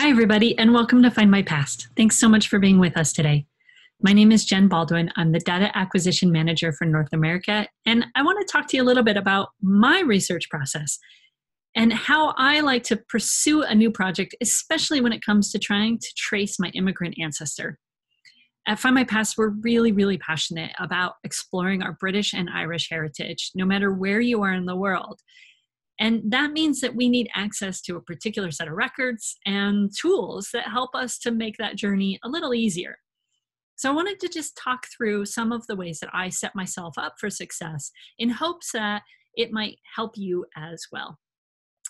Hi, everybody, and welcome to Find My Past. Thanks so much for being with us today. My name is Jen Baldwin. I'm the Data Acquisition Manager for North America, and I want to talk to you a little bit about my research process and how I like to pursue a new project, especially when it comes to trying to trace my immigrant ancestor. At Find My Past, we're really passionate about exploring our British and Irish heritage, no matter where you are in the world. And that means that we need access to a particular set of records and tools that help us to make that journey a little easier. So I wanted to just talk through some of the ways that I set myself up for success in hopes that it might help you as well.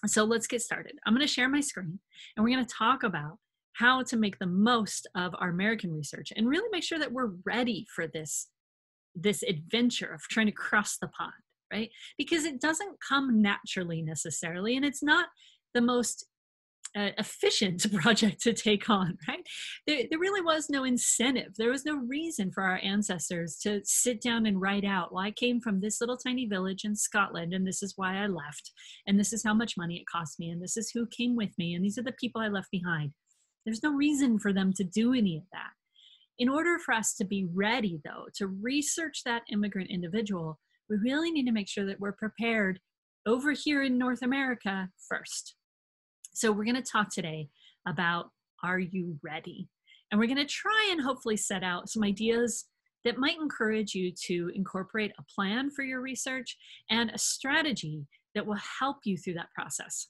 So let's get started. I'm going to share my screen and we're going to talk about how to make the most of our American research and really make sure that we're ready for this adventure of trying to cross the pond. Right? Because it doesn't come naturally necessarily, and it's not the most efficient project to take on, right? There really was no incentive. There was no reason for our ancestors to sit down and write out, well, I came from this little tiny village in Scotland, and this is why I left, and this is how much money it cost me, and this is who came with me, and these are the people I left behind. There's no reason for them to do any of that. In order for us to be ready, though, to research that immigrant individual, we really need to make sure that we're prepared over here in North America first. So we're going to talk today about, are you ready? And we're going to try and hopefully set out some ideas that might encourage you to incorporate a plan for your research and a strategy that will help you through that process.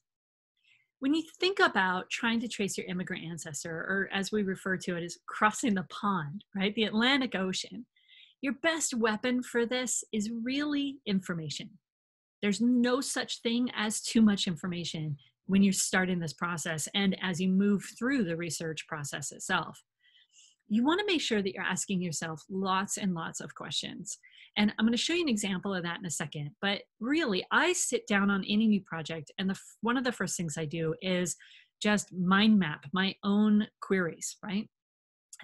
When you think about trying to trace your immigrant ancestor, or as we refer to it as crossing the pond, right? The Atlantic Ocean. Your best weapon for this is really information. There's no such thing as too much information when you're starting this process and as you move through the research process itself. You want to make sure that you're asking yourself lots and lots of questions. And I'm going to show you an example of that in a second. But really, I sit down on any new project, and one of the first things I do is just mind map my own queries, right?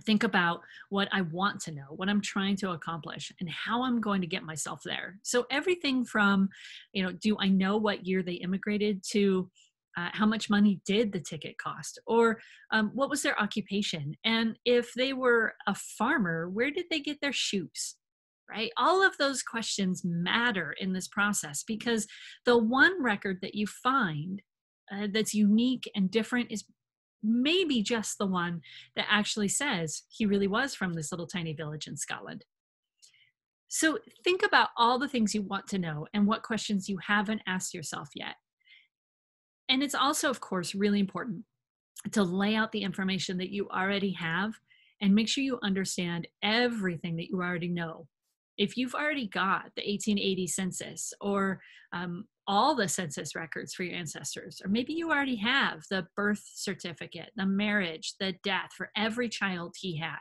Think about what I want to know, what I'm trying to accomplish, and how I'm going to get myself there. So everything from, do I know what year they immigrated, to how much money did the ticket cost, or what was their occupation? And if they were a farmer, where did they get their shoes? Right? All of those questions matter in this process, because the one record that you find that's unique and different is maybe just the one that actually says he really was from this little tiny village in Scotland. So think about all the things you want to know and what questions you haven't asked yourself yet. And it's also, of course, really important to lay out the information that you already have and make sure you understand everything that you already know. If you've already got the 1880 census, or all the census records for your ancestors, or maybe you already have the birth certificate, the marriage, the death for every child he had,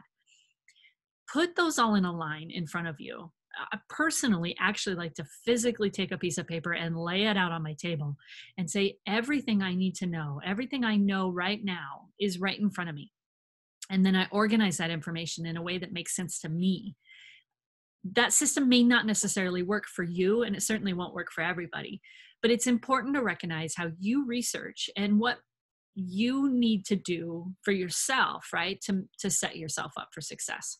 put those all in a line in front of you. I personally actually like to physically take a piece of paper and lay it out on my table and say, everything I need to know, everything I know right now is right in front of me. And then I organize that information in a way that makes sense to me. That system may not necessarily work for you, and it certainly won't work for everybody, but it's important to recognize how you research and what you need to do for yourself, right, to set yourself up for success.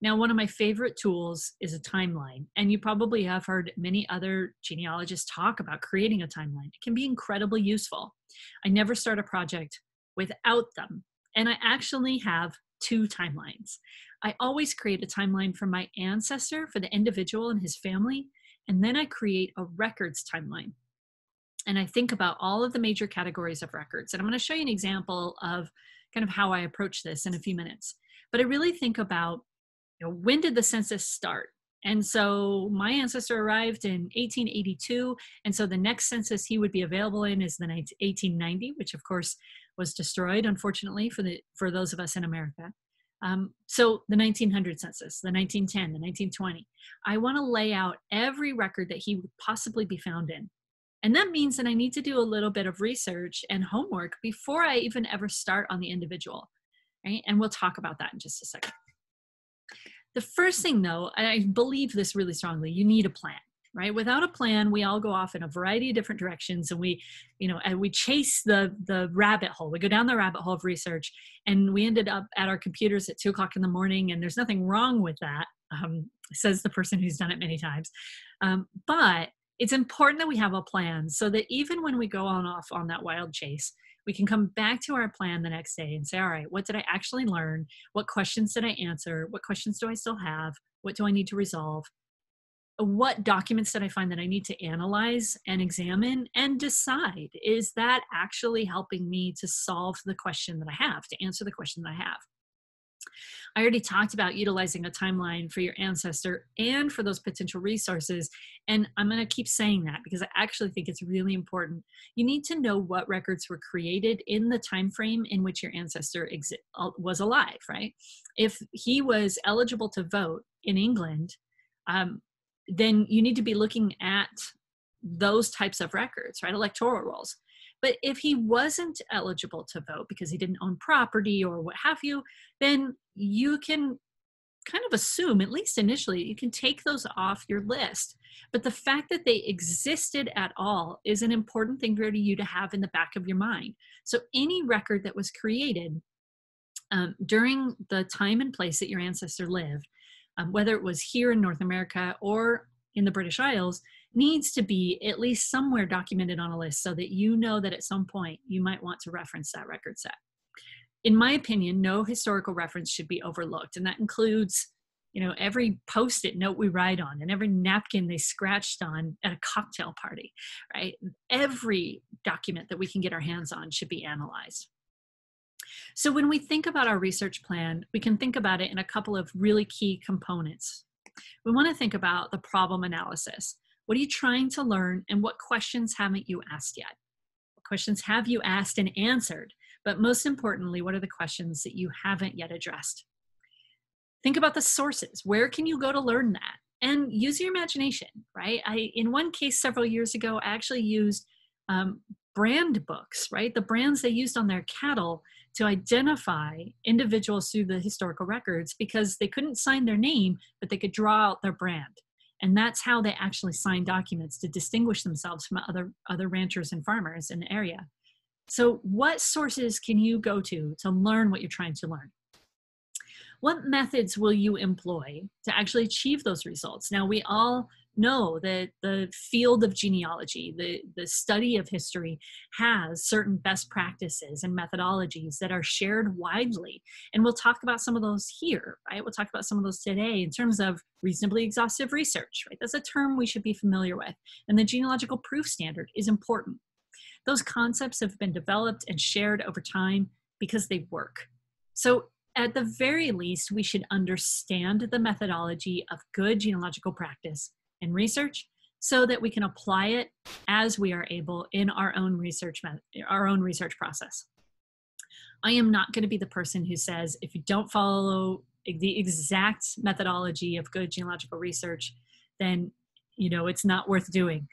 Now, one of my favorite tools is a timeline, and you probably have heard many other genealogists talk about creating a timeline. It can be incredibly useful. I never start a project without them, and I actually have two timelines. I always create a timeline for my ancestor, for the individual and his family, and then I create a records timeline. And I think about all of the major categories of records. And I'm going to show you an example of kind of how I approach this in a few minutes. But I really think about, when did the census start? And so my ancestor arrived in 1882. And so the next census he would be available in is the 1890, which of course was destroyed, unfortunately, for those of us in America. So the 1900 census, the 1910, the 1920, I want to lay out every record that he would possibly be found in. And that means that I need to do a little bit of research and homework before I even ever start on the individual, right? And we'll talk about that in just a second. The first thing, though, I believe this really strongly, you need a plan. right? Without a plan, we all go off in a variety of different directions, and we chase the rabbit hole. We go down the rabbit hole of research, and we ended up at our computers at 2 o'clock in the morning, and there's nothing wrong with that, says the person who's done it many times. But it's important that we have a plan so that even when we go off on that wild chase, we can come back to our plan the next day and say, all right, what did I actually learn? What questions did I answer? What questions do I still have? What do I need to resolve? What documents did I find that I need to analyze and examine and decide, is that actually helping me to solve the question that I have, to answer the question that I have? I already talked about utilizing a timeline for your ancestor and for those potential resources. And I'm going to keep saying that because I actually think it's really important. You need to know what records were created in the time frame in which your ancestor was alive, right? If he was eligible to vote in England, then you need to be looking at those types of records, right? Electoral rolls. But if he wasn't eligible to vote because he didn't own property or what have you, then you can kind of assume, at least initially, you can take those off your list. But the fact that they existed at all is an important thing for you to have in the back of your mind. So any record that was created during the time and place that your ancestor lived, whether it was here in North America or in the British Isles, needs to be at least somewhere documented on a list so that you know that at some point you might want to reference that record set. In my opinion, no historical reference should be overlooked. And that includes, every Post-it note we write on and every napkin they scratched on at a cocktail party, right? Every document that we can get our hands on should be analyzed. So when we think about our research plan, we can think about it in a couple of really key components. We want to think about the problem analysis. What are you trying to learn, and what questions haven't you asked yet? What questions have you asked and answered? But most importantly, what are the questions that you haven't yet addressed? Think about the sources. Where can you go to learn that? And use your imagination, right? In one case several years ago, I actually used brand books, right? The brands they used on their cattle to identify individuals through the historical records, because they couldn't sign their name, but they could draw out their brand. And that's how they actually signed documents to distinguish themselves from other ranchers and farmers in the area. So what sources can you go to learn what you're trying to learn? What methods will you employ to actually achieve those results? Now, we all know that the field of genealogy, the study of history, has certain best practices and methodologies that are shared widely. And we'll talk about some of those here, right? We'll talk about some of those today in terms of reasonably exhaustive research, right? That's a term we should be familiar with. And the genealogical proof standard is important. Those concepts have been developed and shared over time because they work. So at the very least, we should understand the methodology of good genealogical practice and research so that we can apply it as we are able in our own research process. I am not going to be the person who says, if you don't follow the exact methodology of good genealogical research, then it's not worth doing.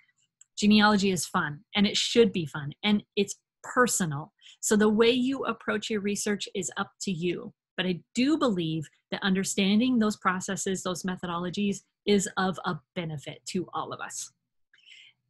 Genealogy is fun, and it should be fun, and it's personal. So the way you approach your research is up to you. But I do believe that understanding those processes, those methodologies, is of a benefit to all of us.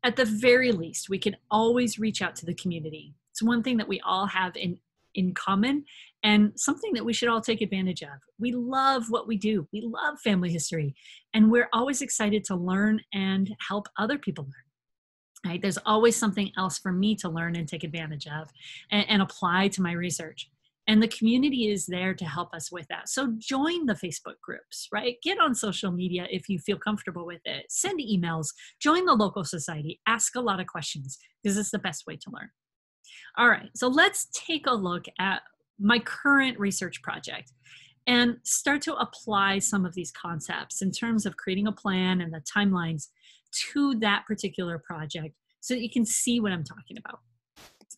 At the very least, we can always reach out to the community. It's one thing that we all have in common, and something that we should all take advantage of. We love what we do. We love family history, and we're always excited to learn and help other people learn. Right? There's always something else for me to learn and take advantage of and apply to my research. And the community is there to help us with that. So join the Facebook groups, right? Get on social media if you feel comfortable with it. Send emails, join the local society, ask a lot of questions, because it's the best way to learn. All right, so let's take a look at my current research project and start to apply some of these concepts in terms of creating a plan and the timelines to that particular project so that you can see what I'm talking about.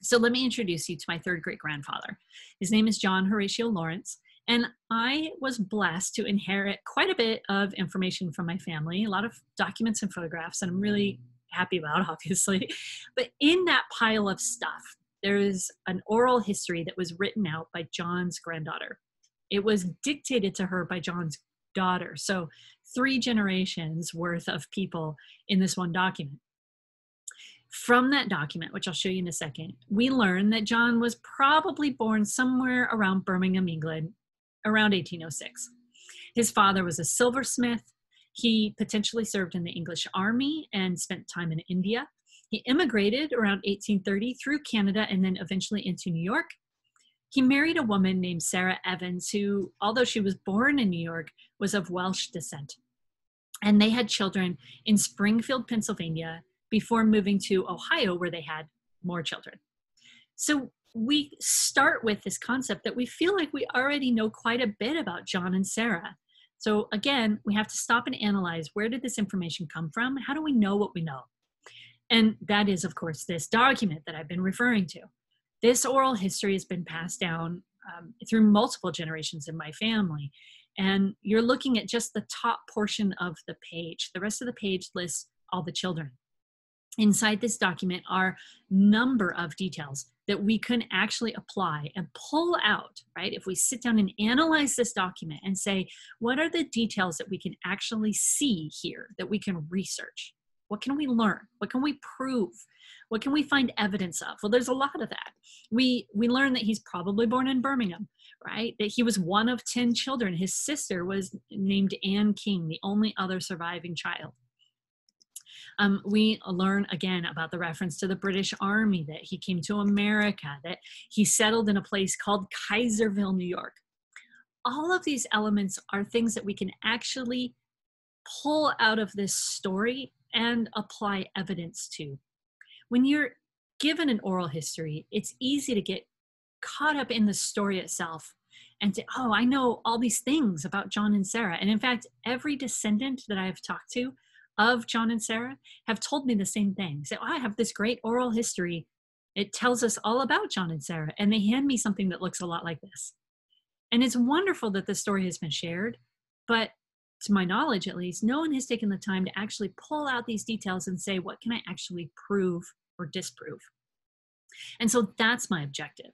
So let me introduce you to my third great-grandfather. His name is John Horatio Lawrence, and I was blessed to inherit quite a bit of information from my family, a lot of documents and photographs, and I'm really happy about, obviously. But in that pile of stuff, there is an oral history that was written out by John's granddaughter. It was dictated to her by John's daughter. So 3 generations worth of people in this one document. From that document, which I'll show you in a second, we learn that John was probably born somewhere around Birmingham, England, around 1806. His father was a silversmith. He potentially served in the English army and spent time in India. He immigrated around 1830 through Canada and then eventually into New York. He married a woman named Sarah Evans, who, although she was born in New York, was of Welsh descent. And they had children in Springfield, Pennsylvania, before moving to Ohio, where they had more children. So we start with this concept that we feel like we already know quite a bit about John and Sarah. So again, we have to stop and analyze, where did this information come from? How do we know what we know? And that is, of course, this document that I've been referring to. This oral history has been passed down through multiple generations in my family. And you're looking at just the top portion of the page. The rest of the page lists all the children. Inside this document are a number of details that we can actually apply and pull out, right? If we sit down and analyze this document and say, what are the details that we can actually see here that we can research? What can we learn? What can we prove? What can we find evidence of? Well, there's a lot of that. We learn that he's probably born in Birmingham, right? That he was one of 10 children. His sister was named Anne King, the only other surviving child. We learn again about the reference to the British Army, that he came to America, that he settled in a place called Kaiserville, New York. All of these elements are things that we can actually pull out of this story and apply evidence to. When you're given an oral history, it's easy to get caught up in the story itself and say, oh, I know all these things about John and Sarah. And in fact, every descendant that I've talked to of John and Sarah have told me the same thing. Say, oh, I have this great oral history. It tells us all about John and Sarah. And they hand me something that looks a lot like this. And it's wonderful that the story has been shared, but to my knowledge, at least, no one has taken the time to actually pull out these details and say, what can I actually prove or disprove? And so that's my objective.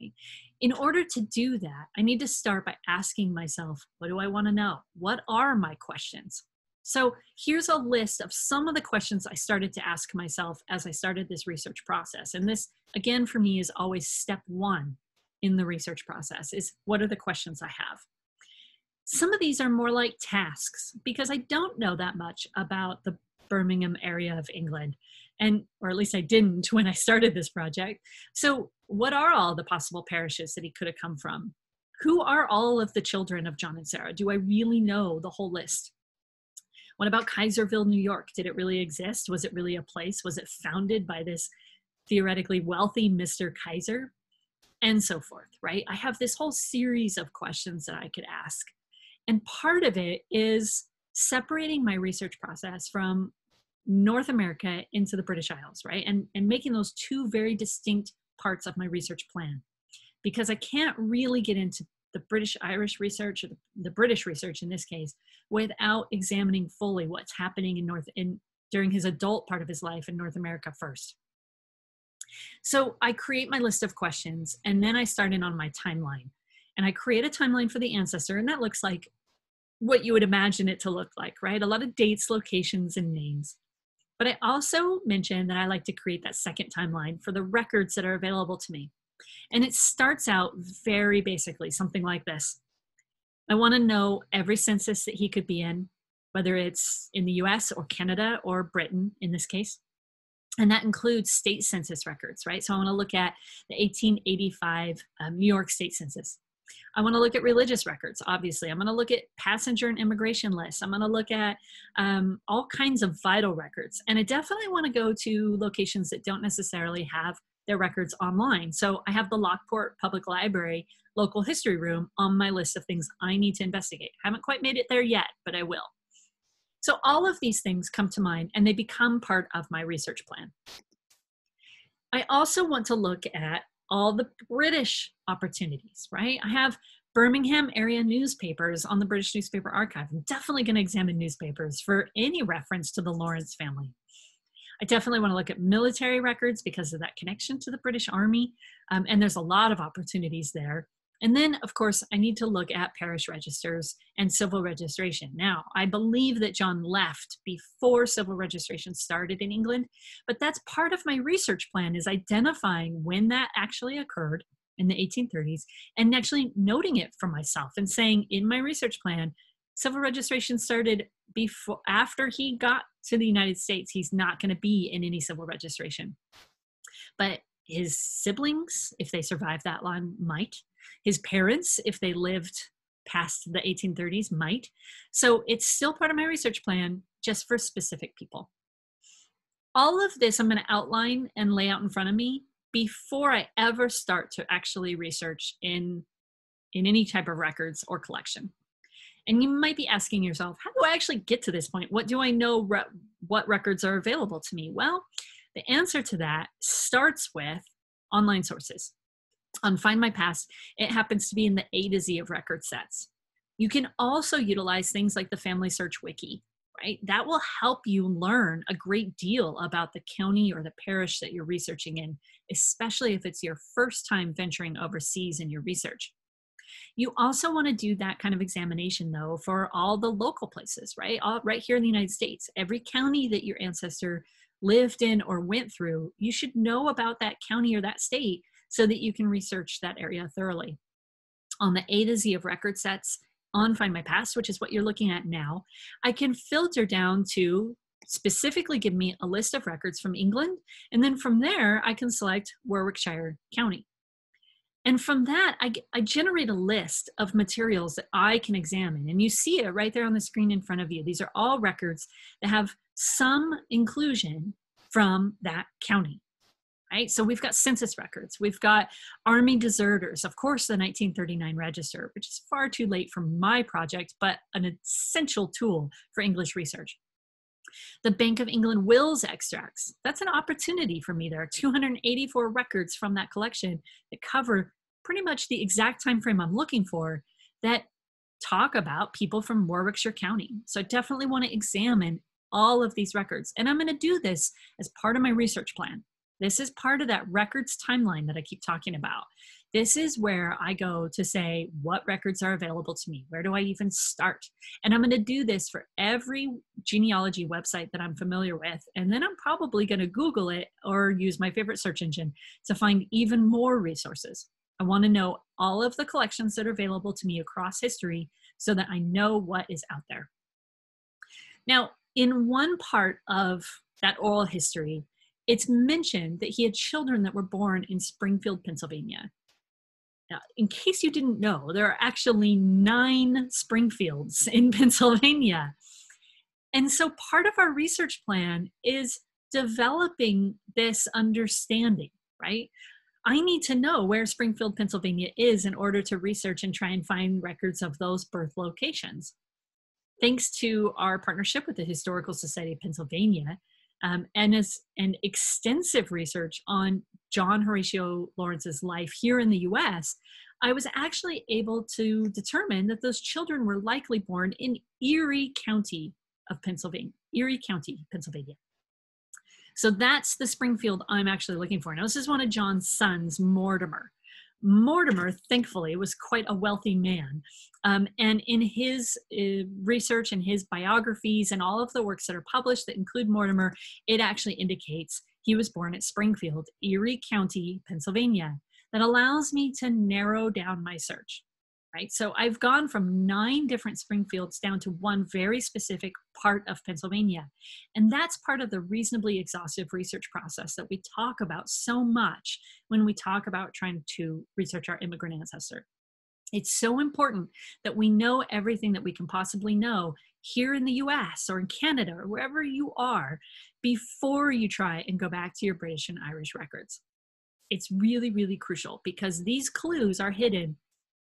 Right? In order to do that, I need to start by asking myself, what do I want to know? What are my questions? So here's a list of some of the questions I started to ask myself as I started this research process. And this, again, for me is always step one in the research process, is what are the questions I have? Some of these are more like tasks because I don't know that much about the Birmingham area of England, or at least I didn't when I started this project. So what are all the possible parishes that he could have come from? Who are all of the children of John and Sarah? Do I really know the whole list? What about Kaiserville, New York? Did it really exist? Was it really a place? Was it founded by this theoretically wealthy Mr. Kaiser? And so forth, right? I have this whole series of questions that I could ask. And part of it is separating my research process from North America into the British Isles, right? And making those two very distinct parts of my research plan. Because I can't really get into the British-Irish research, or the British research in this case, without examining fully what's happening during his adult part of his life in North America first. So I create my list of questions, and then I start in on my timeline. And I create a timeline for the ancestor, and that looks like what you would imagine it to look like, right? A lot of dates, locations, and names. But I also mentioned that I like to create that second timeline for the records that are available to me. And it starts out very basically, something like this. I want to know every census that he could be in, whether it's in the US or Canada or Britain in this case. And that includes state census records, right? So I want to look at the 1885 New York State Census. I want to look at religious records, obviously. I'm going to look at passenger and immigration lists. I'm going to look at all kinds of vital records. And I definitely want to go to locations that don't necessarily have their records online. So I have the Lockport Public Library local history room on my list of things I need to investigate. I haven't quite made it there yet, but I will. So all of these things come to mind and they become part of my research plan. I also want to look at all the British opportunities, right? I have Birmingham area newspapers on the British Newspaper Archive. I'm definitely going to examine newspapers for any reference to the Lawrence family. I definitely want to look at military records because of that connection to the British Army. And there's a lot of opportunities there. And then, of course, I need to look at parish registers and civil registration. Now, I believe that John left before civil registration started in England, but that's part of my research plan, is identifying when that actually occurred in the 1830s and actually noting it for myself and saying in my research plan, civil registration started after he got to the United States. He's not going to be in any civil registration. But his siblings, if they survived that long, might. His parents, if they lived past the 1830s, might. So it's still part of my research plan, just for specific people. All of this I'm going to outline and lay out in front of me before I ever start to actually research in any type of records or collection. And you might be asking yourself, how do I actually get to this point? What do I know what records are available to me? Well, the answer to that starts with online sources. On Findmypast, it happens to be in the A to Z of record sets. You can also utilize things like the Family Search Wiki, right? That will help you learn a great deal about the county or the parish that you're researching in, especially if it's your first time venturing overseas in your research. You also want to do that kind of examination, though, for all the local places, right? Right here in the United States. Every county that your ancestor lived in or went through, you should know about that county or that state so that you can research that area thoroughly. On the A to Z of record sets on Findmypast, which is what you're looking at now, I can filter down to specifically give me a list of records from England, and then from there, I can select Warwickshire County. And from that, I generate a list of materials that I can examine. And you see it right there on the screen in front of you. These are all records that have some inclusion from that county, right? So we've got census records. We've got Army deserters, of course, the 1939 register, which is far too late for my project, but an essential tool for English research. The Bank of England wills extracts. That's an opportunity for me. There are 284 records from that collection that cover pretty much the exact time frame I'm looking for that talk about people from Warwickshire County. So I definitely want to examine all of these records. And I'm going to do this as part of my research plan. This is part of that records timeline that I keep talking about. This is where I go to say, what records are available to me? Where do I even start? And I'm going to do this for every genealogy website that I'm familiar with. And then I'm probably going to Google it or use my favorite search engine to find even more resources. I want to know all of the collections that are available to me across history so that I know what is out there. Now, in one part of that oral history, it's mentioned that he had children that were born in Springfield, Pennsylvania. Now, in case you didn't know, there are actually 9 Springfields in Pennsylvania. And so part of our research plan is developing this understanding, right? I need to know where Springfield, Pennsylvania is in order to research and try and find records of those birth locations. Thanks to our partnership with the Historical Society of Pennsylvania, and extensive research on John Horatio Lawrence's life here in the US, I was actually able to determine that those children were likely born in Erie County, Pennsylvania. So that's the Springfield I'm actually looking for. Now, this is one of John's sons, Mortimer. Mortimer, thankfully, was quite a wealthy man. And in his research and his biographies and all of the works that are published that include Mortimer, it actually indicates he was born at Springfield, Erie County, Pennsylvania. That allows me to narrow down my search, right? So I've gone from 9 different Springfields down to one very specific part of Pennsylvania. And that's part of the reasonably exhaustive research process that we talk about so much when we talk about trying to research our immigrant ancestor. It's so important that we know everything that we can possibly know here in the US or in Canada or wherever you are before you try and go back to your British and Irish records. It's really, really crucial because these clues are hidden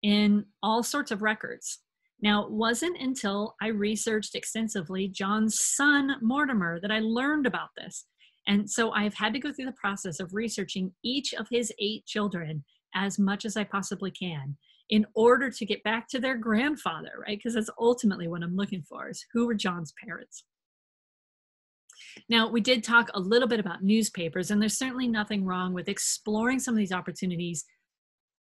in all sorts of records. Now, it wasn't until I researched extensively John's son, Mortimer, that I learned about this. And so I've had to go through the process of researching each of his 8 children as much as I possibly can in order to get back to their grandfather, right? Because that's ultimately what I'm looking for, is who were John's parents. Now, we did talk a little bit about newspapers, and there's certainly nothing wrong with exploring some of these opportunities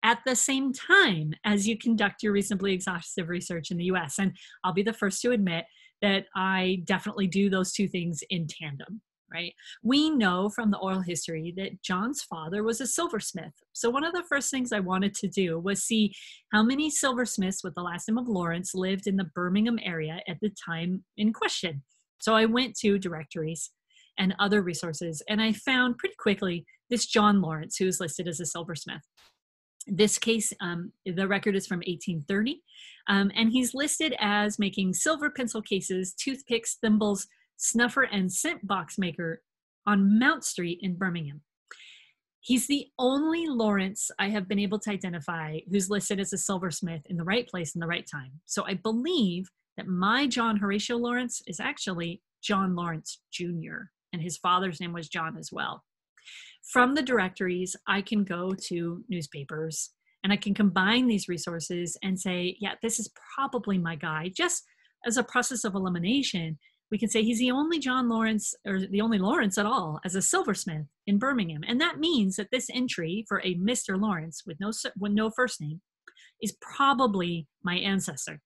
at the same time as you conduct your reasonably exhaustive research in the US. And I'll be the first to admit that I definitely do those two things in tandem, right? We know from the oral history that John's father was a silversmith. So one of the first things I wanted to do was see how many silversmiths with the last name of Lawrence lived in the Birmingham area at the time in question. So I went to directories and other resources, and I found pretty quickly this John Lawrence, who is listed as a silversmith. This case, the record is from 1830, and he's listed as making silver pencil cases, toothpicks, thimbles, snuffer, and scent box maker on Mount Street in Birmingham. He's the only Lawrence I have been able to identify who's listed as a silversmith in the right place in the right time. So I believe that my John Horatio Lawrence is actually John Lawrence Jr., and his father's name was John as well. From the directories, I can go to newspapers and I can combine these resources and say, yeah, this is probably my guy. Just as a process of elimination, we can say he's the only John Lawrence, or the only Lawrence at all, as a silversmith in Birmingham. And that means that this entry for a Mr. Lawrence with no first name is probably my ancestor.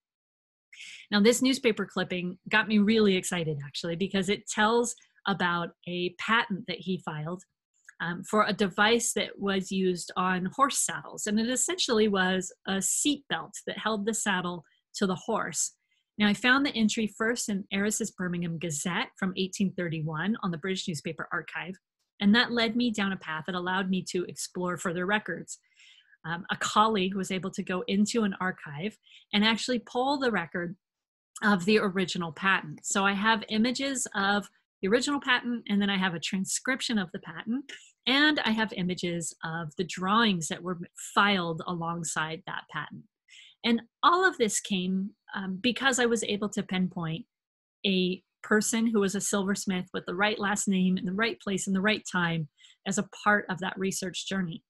Now, this newspaper clipping got me really excited, actually, because it tells about a patent that he filed for a device that was used on horse saddles. And it essentially was a seat belt that held the saddle to the horse. Now, I found the entry first in Eris's Birmingham Gazette from 1831 on the British Newspaper Archive. And that led me down a path that allowed me to explore further records. A colleague was able to go into an archive and actually pull the record of the original patent. So I have images of the original patent, and then I have a transcription of the patent, and I have images of the drawings that were filed alongside that patent. And all of this came because I was able to pinpoint a person who was a silversmith with the right last name in the right place in the right time as a part of that research journey.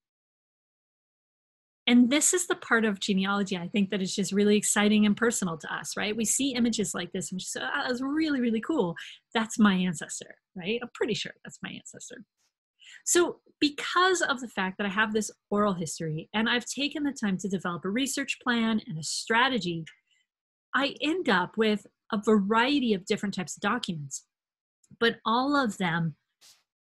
And this is the part of genealogy, I think, that is just really exciting and personal to us, right? We see images like this and we just say, oh, that's really, really cool. That's my ancestor, right? I'm pretty sure that's my ancestor. So because of the fact that I have this oral history and I've taken the time to develop a research plan and a strategy, I end up with a variety of different types of documents, but all of them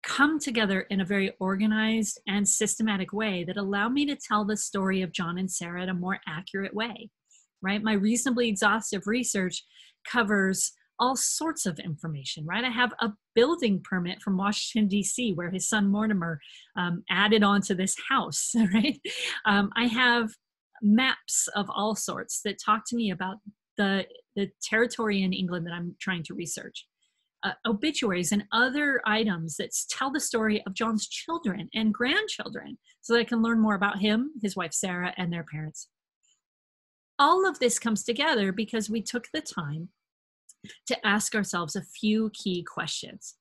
come together in a very organized and systematic way that allow me to tell the story of John and Sarah in a more accurate way, right? My reasonably exhaustive research covers all sorts of information, right? I have a building permit from Washington, D.C., where his son Mortimer added on to this house, right? I have maps of all sorts that talk to me about the territory in England that I'm trying to research. Obituaries and other items that tell the story of John's children and grandchildren so that I can learn more about him, his wife Sarah, and their parents. All of this comes together because we took the time to ask ourselves a few key questions.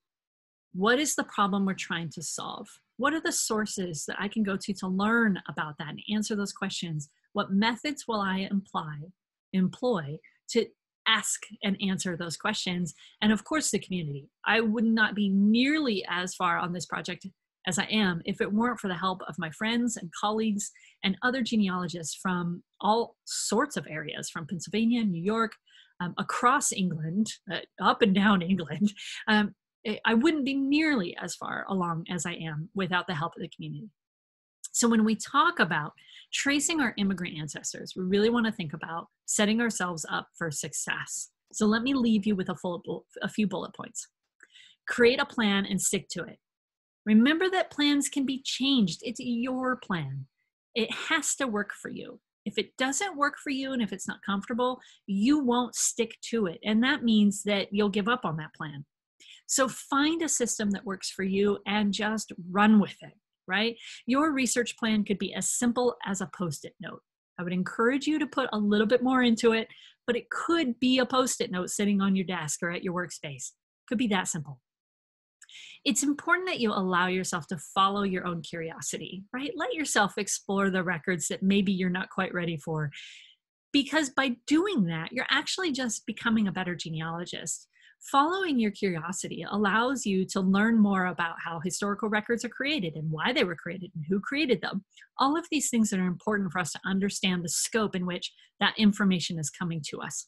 What is the problem we're trying to solve? What are the sources that I can go to learn about that and answer those questions? What methods will I employ to ask and answer those questions? And of course, the community. I would not be nearly as far on this project as I am if it weren't for the help of my friends and colleagues and other genealogists from all sorts of areas, from Pennsylvania, New York, across England, up and down England. I wouldn't be nearly as far along as I am without the help of the community. So when we talk about tracing our immigrant ancestors, we really want to think about setting ourselves up for success. So let me leave you with a few bullet points. Create a plan and stick to it. Remember that plans can be changed. It's your plan. It has to work for you. If it doesn't work for you and if it's not comfortable, you won't stick to it. And that means that you'll give up on that plan. So find a system that works for you and just run with it, right? Your research plan could be as simple as a Post-it note. I would encourage you to put a little bit more into it, but it could be a Post-it note sitting on your desk or at your workspace. Could be that simple. It's important that you allow yourself to follow your own curiosity, right? Let yourself explore the records that maybe you're not quite ready for. Because by doing that, you're actually just becoming a better genealogist. Following your curiosity allows you to learn more about how historical records are created and why they were created and who created them. All of these things that are important for us to understand the scope in which that information is coming to us.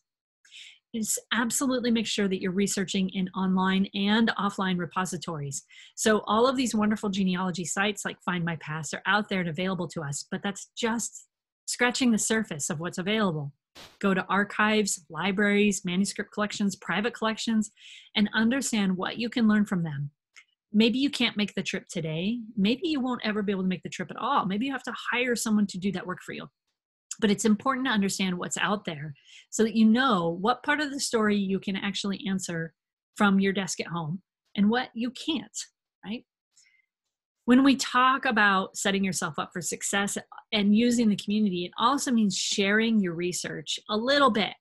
Just absolutely make sure that you're researching in online and offline repositories. So all of these wonderful genealogy sites like Findmypast are out there and available to us, but that's just scratching the surface of what's available. Go to archives, libraries, manuscript collections, private collections, and understand what you can learn from them. Maybe you can't make the trip today. Maybe you won't ever be able to make the trip at all. Maybe you have to hire someone to do that work for you. But it's important to understand what's out there so that you know what part of the story you can actually answer from your desk at home and what you can't, right? When we talk about setting yourself up for success and using the community, it also means sharing your research a little bit.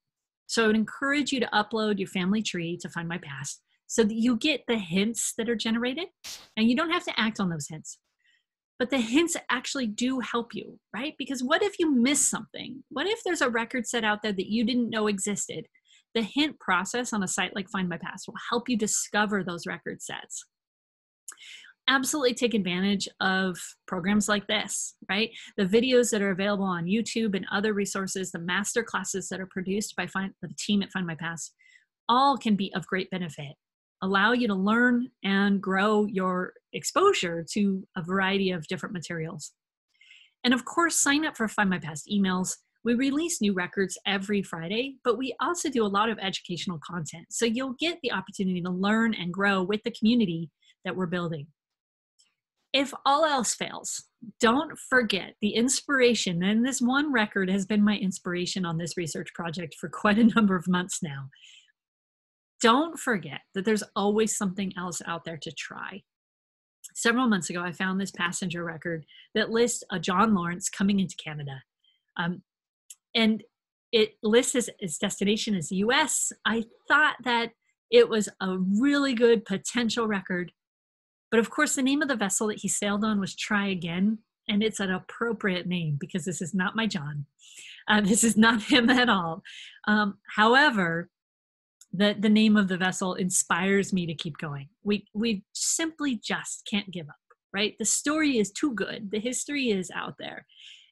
So I would encourage you to upload your family tree to Findmypast so that you get the hints that are generated, and you don't have to act on those hints. But the hints actually do help you, right? Because what if you miss something? What if there's a record set out there that you didn't know existed? The hint process on a site like Findmypast will help you discover those record sets. Absolutely take advantage of programs like this, right? The videos that are available on YouTube and other resources, the master classes that are produced by the team at Findmypast, all can be of great benefit. Allow you to learn and grow your exposure to a variety of different materials. And of course, sign up for Findmypast emails. We release new records every Friday, but we also do a lot of educational content. So you'll get the opportunity to learn and grow with the community that we're building. If all else fails, don't forget the inspiration, and this one record has been my inspiration on this research project for quite a number of months now. Don't forget that there's always something else out there to try. Several months ago, I found this passenger record that lists a John Lawrence coming into Canada. And it lists his destination as the US. I thought that it was a really good potential record. But of course, the name of the vessel that he sailed on was Try Again. And it's an appropriate name because this is not my John. This is not him at all. However, the name of the vessel inspires me to keep going. We simply just can't give up, right? The story is too good. The history is out there.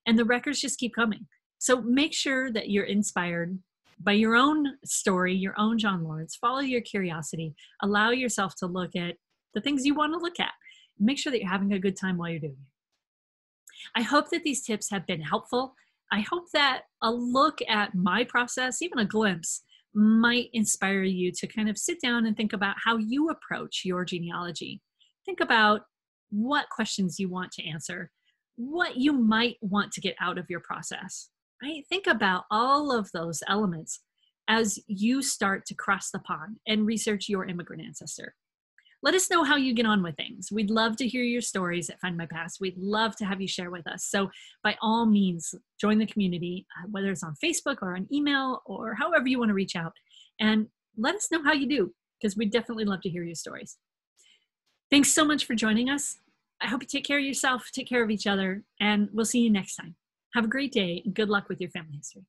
And the records just keep coming. So make sure that you're inspired by your own story, your own John Lawrence. Follow your curiosity. Allow yourself to look at the things you want to look at. Make sure that you're having a good time while you're doing it. I hope that these tips have been helpful. I hope that a look at my process, even a glimpse, might inspire you to kind of sit down and think about how you approach your genealogy. Think about what questions you want to answer, what you might want to get out of your process, right? Think about all of those elements as you start to cross the pond and research your immigrant ancestor. Let us know how you get on with things. We'd love to hear your stories at Findmypast. We'd love to have you share with us. So by all means, join the community, whether it's on Facebook or on email or however you want to reach out. And let us know how you do, because we'd definitely love to hear your stories. Thanks so much for joining us. I hope you take care of yourself, take care of each other, and we'll see you next time. Have a great day and good luck with your family history.